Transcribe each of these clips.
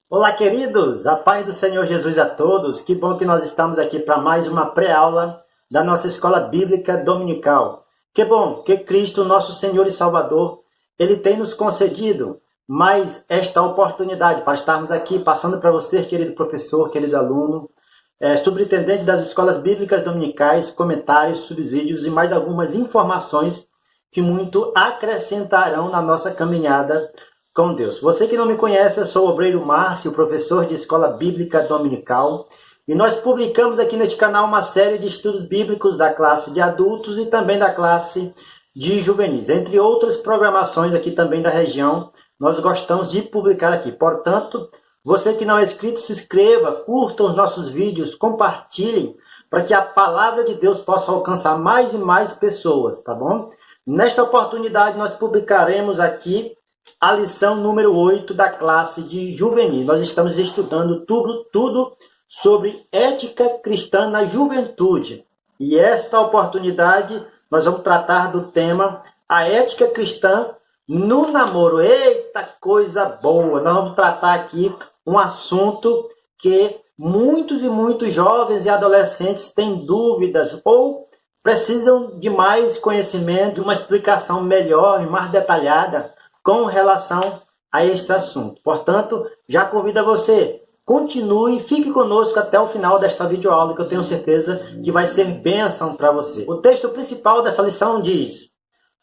Olá, queridos! A paz do Senhor Jesus a todos. Que bom que nós estamos aqui para mais uma pré-aula da nossa Escola Bíblica Dominical. Que bom que Cristo, nosso Senhor e Salvador, Ele tem nos concedido mais esta oportunidade para estarmos aqui passando para você, querido professor, querido aluno, superintendente das Escolas Bíblicas Dominicais, comentários, subsídios e mais algumas informações que muito acrescentarão na nossa caminhada com Deus. Você que não me conhece, eu sou o Obreiro Márcio, professor de Escola Bíblica Dominical, e nós publicamos aqui neste canal uma série de estudos bíblicos da classe de adultos e também da classe de juvenis, entre outras programações aqui também da região, nós gostamos de publicar aqui. Portanto, você que não é inscrito, se inscreva, curta os nossos vídeos, compartilhem, para que a palavra de Deus possa alcançar mais e mais pessoas, tá bom? Nesta oportunidade, nós publicaremos aqui a lição número 8 da classe de juvenil. Nós estamos estudando tudo sobre ética cristã na juventude. E esta oportunidade, nós vamos tratar do tema a ética cristã no namoro. Eita, coisa boa! Nós vamos tratar aqui um assunto que muitos e muitos jovens e adolescentes têm dúvidas ou precisam de mais conhecimento, de uma explicação melhor e mais detalhada com relação a este assunto. Portanto, já convido a você, continue, fique conosco até o final desta videoaula, que eu tenho certeza que vai ser bênção para você. O texto principal dessa lição diz: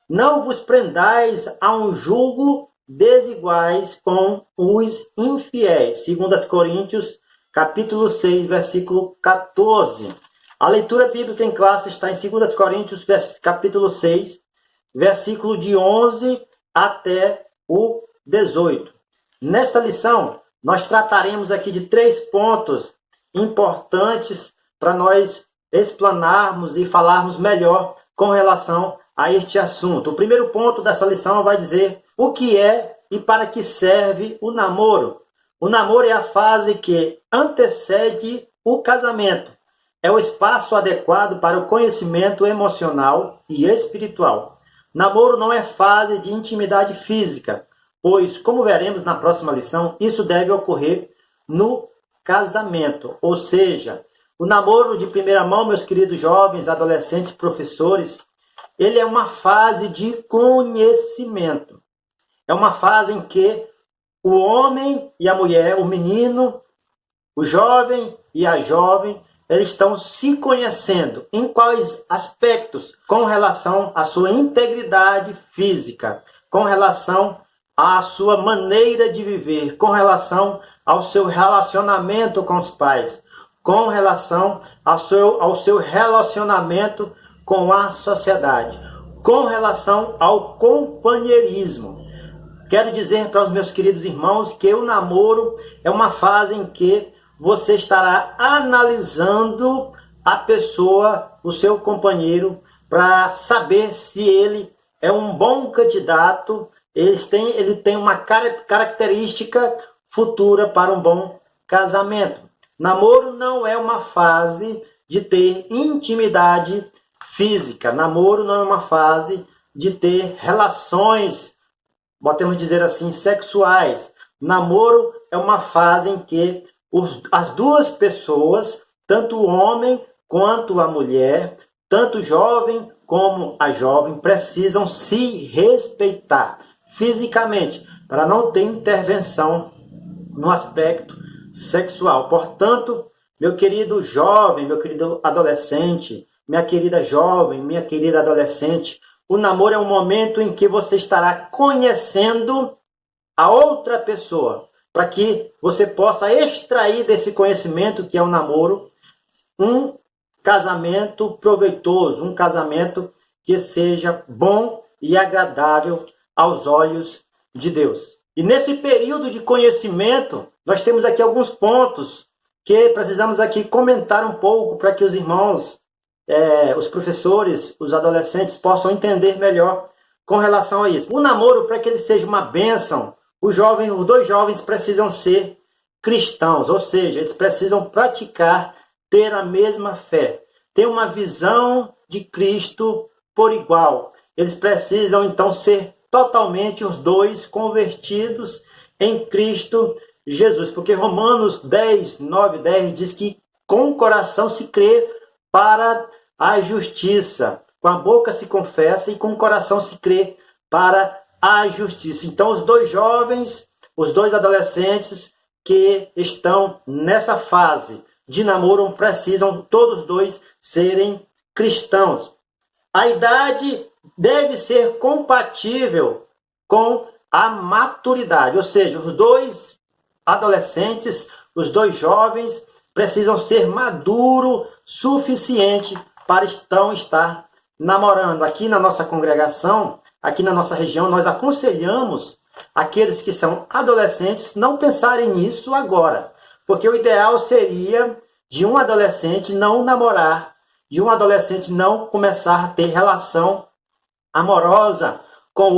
não vos prendais a um julgo desiguais com os infiéis. 2 Coríntios, capítulo 6, versículo 14. A leitura bíblica em classe está em 2 Coríntios, capítulo 6, versículo de 11 até o 18. Nesta lição, nós trataremos aqui de 3 pontos importantes para nós explanarmos e falarmos melhor com relação a este assunto. O primeiro ponto dessa lição vai dizer o que é e para que serve o namoro. O namoro é a fase que antecede o casamento. É o espaço adequado para o conhecimento emocional e espiritual. Namoro não é fase de intimidade física, pois, como veremos na próxima lição, isso deve ocorrer no casamento. Ou seja, o namoro de primeira mão, meus queridos jovens, adolescentes, professores, ele é uma fase de conhecimento. É uma fase em que o homem e a mulher, o menino, o jovem e a jovem, eles estão se conhecendo. Em quais aspectos? Com relação à sua integridade física, com relação à sua maneira de viver, com relação ao seu relacionamento com os pais, com relação ao seu relacionamento com a sociedade, com relação ao companheirismo. Quero dizer para os meus queridos irmãos que o namoro é uma fase em que você estará analisando a pessoa, o seu companheiro, para saber se ele é um bom candidato, ele tem uma característica futura para um bom casamento. Namoro não é uma fase de ter intimidade física. Namoro não é uma fase de ter relações, podemos dizer assim, sexuais. Namoro é uma fase em que as duas pessoas, tanto o homem quanto a mulher, tanto o jovem como a jovem, precisam se respeitar fisicamente, para não ter intervenção no aspecto sexual. Portanto, meu querido jovem, meu querido adolescente, minha querida jovem, minha querida adolescente, o namoro é um momento em que você estará conhecendo a outra pessoa, para que você possa extrair desse conhecimento que é o namoro um casamento proveitoso, um casamento que seja bom e agradável aos olhos de Deus. E nesse período de conhecimento, nós temos aqui alguns pontos que precisamos aqui comentar um pouco para que os irmãos, os professores, os adolescentes possam entender melhor com relação a isso. O namoro, para que ele seja uma bênção, os dois jovens precisam ser cristãos, ou seja, eles precisam praticar, ter a mesma fé, ter uma visão de Cristo por igual. Eles precisam, então, ser totalmente os dois convertidos em Cristo Jesus. Porque Romanos 10, 9, 10 diz que com o coração se crê para a justiça, com a boca se confessa e com o coração se crê para a justiça. Então os dois jovens, os dois adolescentes que estão nessa fase de namoro precisam todos dois serem cristãos. A idade deve ser compatível com a maturidade, ou seja, os dois adolescentes, os dois jovens precisam ser maduros suficiente para estar namorando. Aqui na nossa congregação, aqui na nossa região, nós aconselhamos aqueles que são adolescentes não pensarem nisso agora, porque o ideal seria de um adolescente não namorar, de um adolescente não começar a ter relação amorosa com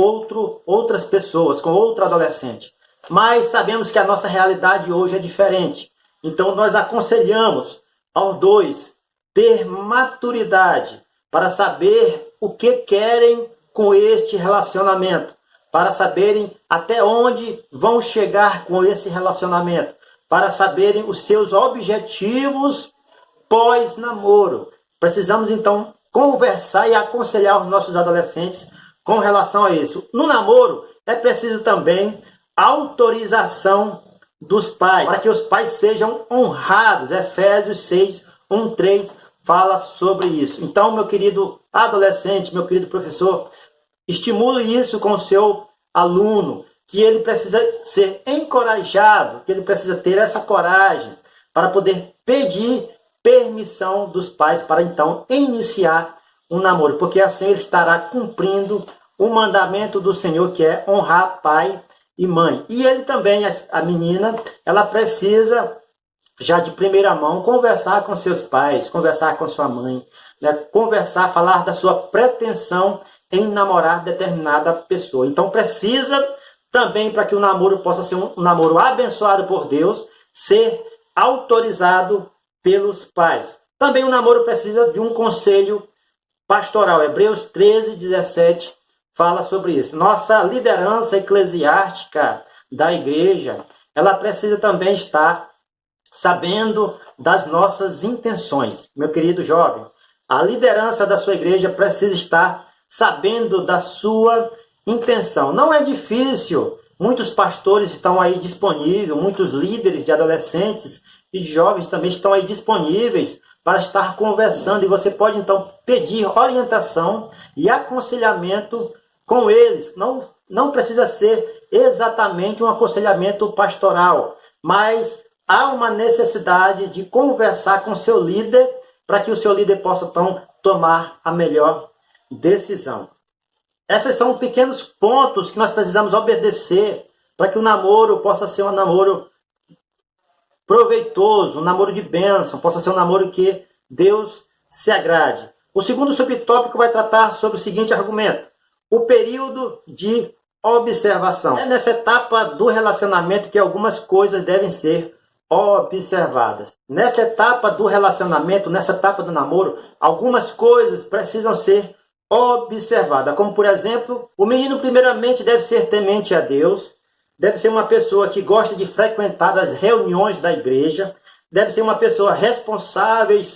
outras pessoas, com outro adolescente. Mas sabemos que a nossa realidade hoje é diferente. Então nós aconselhamos aos dois ter maturidade para saber o que querem com este relacionamento, para saberem até onde vão chegar com esse relacionamento, para saberem os seus objetivos pós-namoro. Precisamos então conversar e aconselhar os nossos adolescentes com relação a isso. No namoro é preciso também autorização dos pais, para que os pais sejam honrados. Efésios 6, 1, 3 fala sobre isso. Então, meu querido adolescente, meu querido professor, estimule isso com o seu aluno, que ele precisa ser encorajado, que ele precisa ter essa coragem para poder pedir permissão dos pais para então iniciar um namoro, porque assim ele estará cumprindo o mandamento do Senhor, que é honrar pai e mãe. E ele também, a menina, ela precisa já de primeira mão conversar com seus pais, conversar com sua mãe, né? Conversar, falar da sua pretensão em namorar determinada pessoa. Então precisa também, para que o namoro possa ser um namoro abençoado por Deus, ser autorizado pelos pais. Também o namoro precisa de um conselho pastoral. Hebreus 13, 17 fala sobre isso. Nossa liderança eclesiástica da igreja, ela precisa também estar sabendo das nossas intenções. Meu querido jovem, a liderança da sua igreja precisa estar sabendo da sua intenção. Não é difícil. Muitos pastores estão aí disponíveis, muitos líderes de adolescentes e jovens também estão aí disponíveis para estar conversando, e você pode então pedir orientação e aconselhamento com eles. Não precisa ser exatamente um aconselhamento pastoral, mas há uma necessidade de conversar com seu líder para que o seu líder possa então tomar a melhor decisão. Esses são pequenos pontos que nós precisamos obedecer para que o namoro possa ser um namoro proveitoso, um namoro de bênção, possa ser um namoro que Deus se agrade. O segundo subtópico vai tratar sobre o seguinte argumento: o período de observação. É nessa etapa do relacionamento que algumas coisas devem ser observadas. Nessa etapa do relacionamento, nessa etapa do namoro, algumas coisas precisam ser observadas. Como, por exemplo, o menino primeiramente deve ser temente a Deus, deve ser uma pessoa que gosta de frequentar as reuniões da igreja, deve ser uma pessoa responsável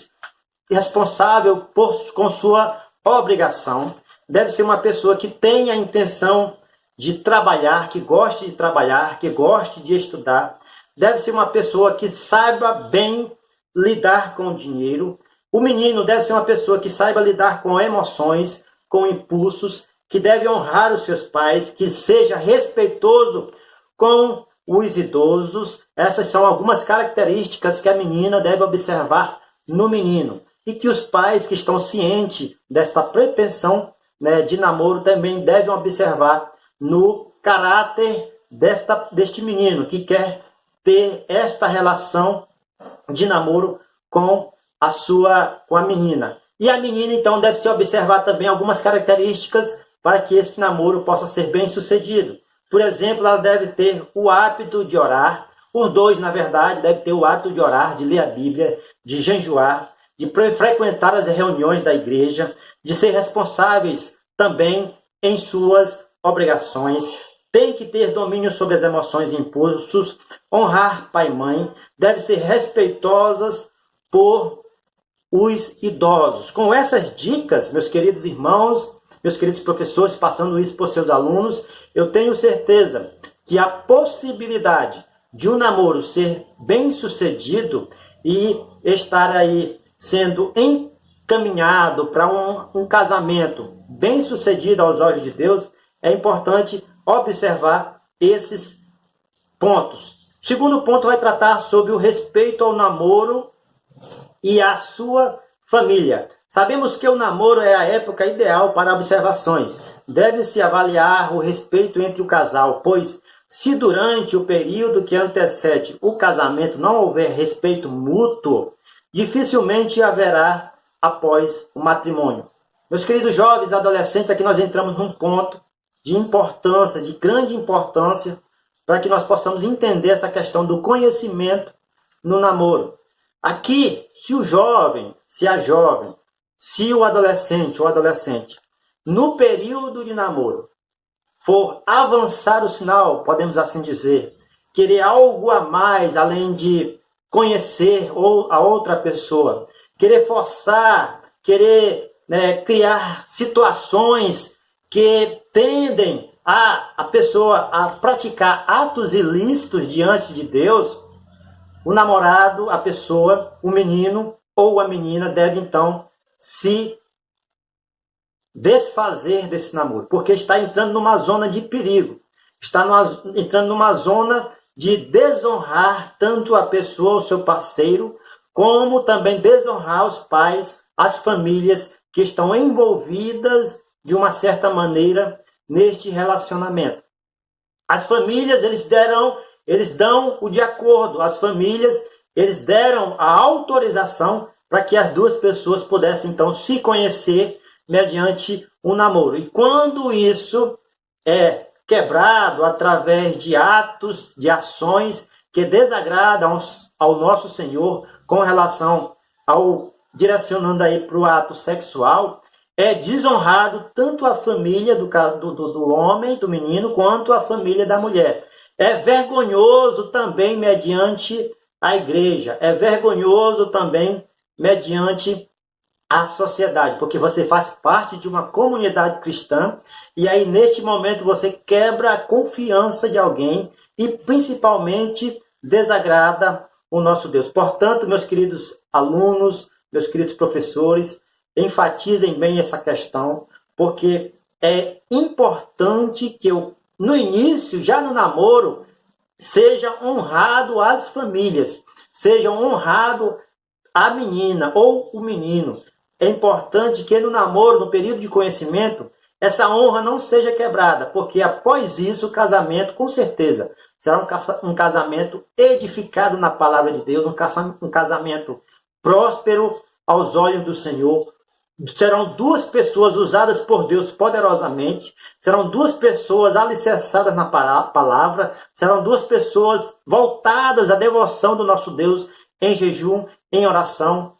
com sua obrigação, deve ser uma pessoa que tenha a intenção de trabalhar, que goste de trabalhar, que goste de estudar, deve ser uma pessoa que saiba bem lidar com o dinheiro. O menino deve ser uma pessoa que saiba lidar com emoções, com impulsos, que deve honrar os seus pais, que seja respeitoso com os idosos. Essas são algumas características que a menina deve observar no menino. E que os pais que estão cientes desta pretensão, né, de namoro também devem observar no caráter deste menino que quer ter esta relação de namoro com a menina. E a menina, então, deve se observar também algumas características para que este namoro possa ser bem sucedido. Por exemplo, ela deve ter o hábito de orar. Os dois, na verdade, devem ter o hábito de orar, de ler a Bíblia, de jejuar, de frequentar as reuniões da igreja, de ser responsáveis também em suas obrigações, tem que ter domínio sobre as emoções e impulsos, honrar pai e mãe, deve ser respeitosas por os idosos. Com essas dicas, meus queridos irmãos, meus queridos professores, passando isso para os seus alunos, eu tenho certeza que a possibilidade de um namoro ser bem sucedido e estar aí sendo encaminhado para um casamento bem sucedido aos olhos de Deus, é importante observar esses pontos. O segundo ponto vai tratar sobre o respeito ao namoro e à sua família. Sabemos que o namoro é a época ideal para observações. Deve-se avaliar o respeito entre o casal, pois se durante o período que antecede o casamento não houver respeito mútuo, dificilmente haverá após o matrimônio. Meus queridos jovens, adolescentes, aqui nós entramos num ponto de importância, de grande importância, para que nós possamos entender essa questão do conhecimento no namoro. Aqui, se o jovem, se a jovem, se o adolescente ou adolescente, no período de namoro, for avançar o sinal, podemos assim dizer, querer algo a mais além de conhecer a outra pessoa, querer forçar, querer criar situações que tendem a pessoa a praticar atos ilícitos diante de Deus, o namorado, a pessoa, o menino ou a menina deve então se desfazer desse namoro, porque está entrando numa zona de perigo, está entrando numa zona de desonrar tanto a pessoa, o seu parceiro, como também desonrar os pais, as famílias que estão envolvidas de uma certa maneira neste relacionamento. As famílias, eles dão o de acordo, as famílias, eles deram a autorização para que as duas pessoas pudessem então se conhecer mediante um namoro. E quando isso é quebrado através de atos, de ações que desagradam ao nosso Senhor com relação ao direcionando aí para o ato sexual, é desonrado tanto a família do homem, do menino, quanto a família da mulher. É vergonhoso também mediante a igreja, é vergonhoso também mediante a sociedade, porque você faz parte de uma comunidade cristã e aí neste momento você quebra a confiança de alguém e principalmente desagrada o nosso Deus. Portanto, meus queridos alunos, meus queridos professores, enfatizem bem essa questão, porque é importante que no início, já no namoro, seja honrado as famílias, seja honrado a menina ou o menino. É importante que no namoro, no período de conhecimento, essa honra não seja quebrada, porque após isso o casamento, com certeza, será um casamento edificado na palavra de Deus, um casamento próspero aos olhos do Senhor. Serão duas pessoas usadas por Deus poderosamente, serão duas pessoas alicerçadas na palavra, serão duas pessoas voltadas à devoção do nosso Deus em jejum, em oração,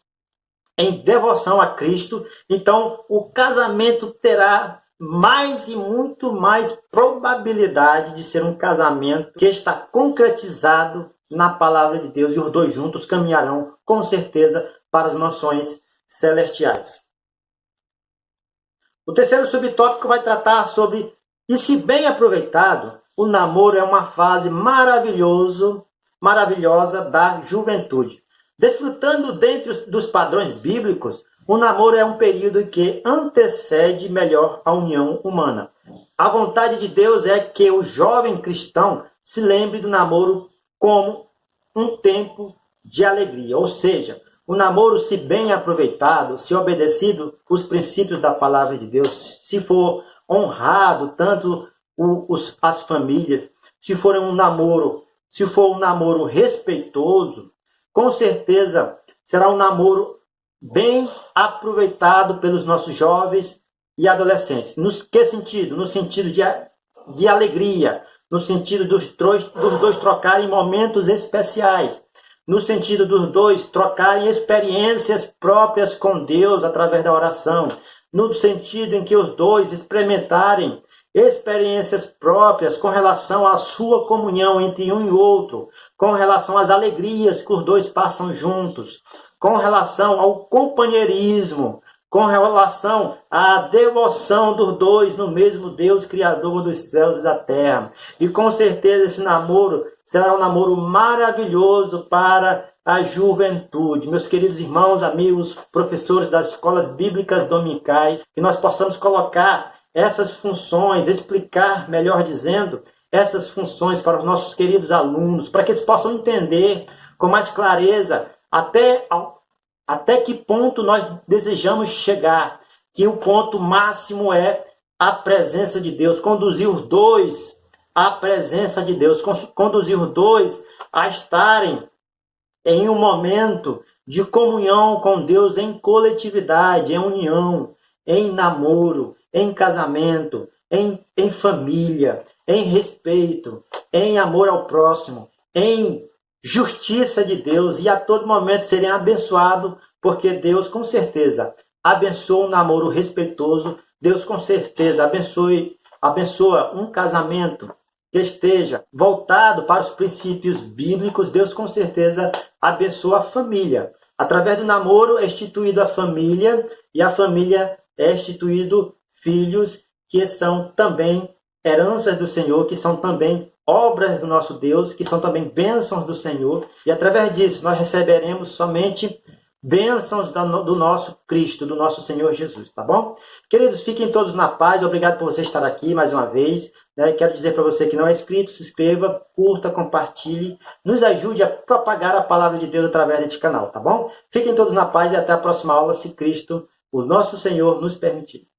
em devoção a Cristo. Então, o casamento terá mais e muito mais probabilidade de ser um casamento que está concretizado na palavra de Deus, e os dois juntos caminharão, com certeza, para as mansões celestiais. O terceiro subtópico vai tratar sobre, e se bem aproveitado, o namoro é uma fase maravilhosa da juventude. Desfrutando dentro dos padrões bíblicos, o namoro é um período que antecede melhor a união humana. A vontade de Deus é que o jovem cristão se lembre do namoro como um tempo de alegria, ou seja, o namoro, se bem aproveitado, se obedecido os princípios da palavra de Deus, se for honrado tanto as famílias, se for um namoro respeitoso, com certeza será um namoro bem aproveitado pelos nossos jovens e adolescentes. No que sentido? No sentido de alegria, no sentido dos dois trocarem momentos especiais, no sentido dos dois trocarem experiências próprias com Deus através da oração, no sentido em que os dois experimentarem experiências próprias com relação à sua comunhão entre um e outro, com relação às alegrias que os dois passam juntos, com relação ao companheirismo, com relação à devoção dos dois no mesmo Deus, Criador dos céus e da terra. E com certeza esse namoro será um namoro maravilhoso para a juventude. Meus queridos irmãos, amigos, professores das escolas bíblicas dominicais, que nós possamos colocar essas funções, explicar, melhor dizendo, essas funções para os nossos queridos alunos, para que eles possam entender com mais clareza até que ponto nós desejamos chegar, que o ponto máximo é a presença de Deus, conduzir os dois à presença de Deus, conduzir os dois a estarem em um momento de comunhão com Deus, em coletividade, em união, em namoro, em casamento, em família, em respeito, em amor ao próximo, em justiça de Deus, e a todo momento serem abençoados, porque Deus com certeza abençoa um namoro respeitoso, Deus com certeza abençoa um casamento que esteja voltado para os princípios bíblicos, Deus com certeza abençoa a família. Através do namoro é instituído a família, e a família é instituído filhos, que são também heranças do Senhor, que são também obras do nosso Deus, que são também bênçãos do Senhor. E através disso nós receberemos somente bênçãos do nosso Cristo, do nosso Senhor Jesus, tá bom? Queridos, fiquem todos na paz. Obrigado por você estar aqui mais uma vez. Quero dizer para você que não é inscrito, se inscreva, curta, compartilhe, nos ajude a propagar a palavra de Deus através deste canal, tá bom? Fiquem todos na paz e até a próxima aula, se Cristo, o nosso Senhor, nos permitir.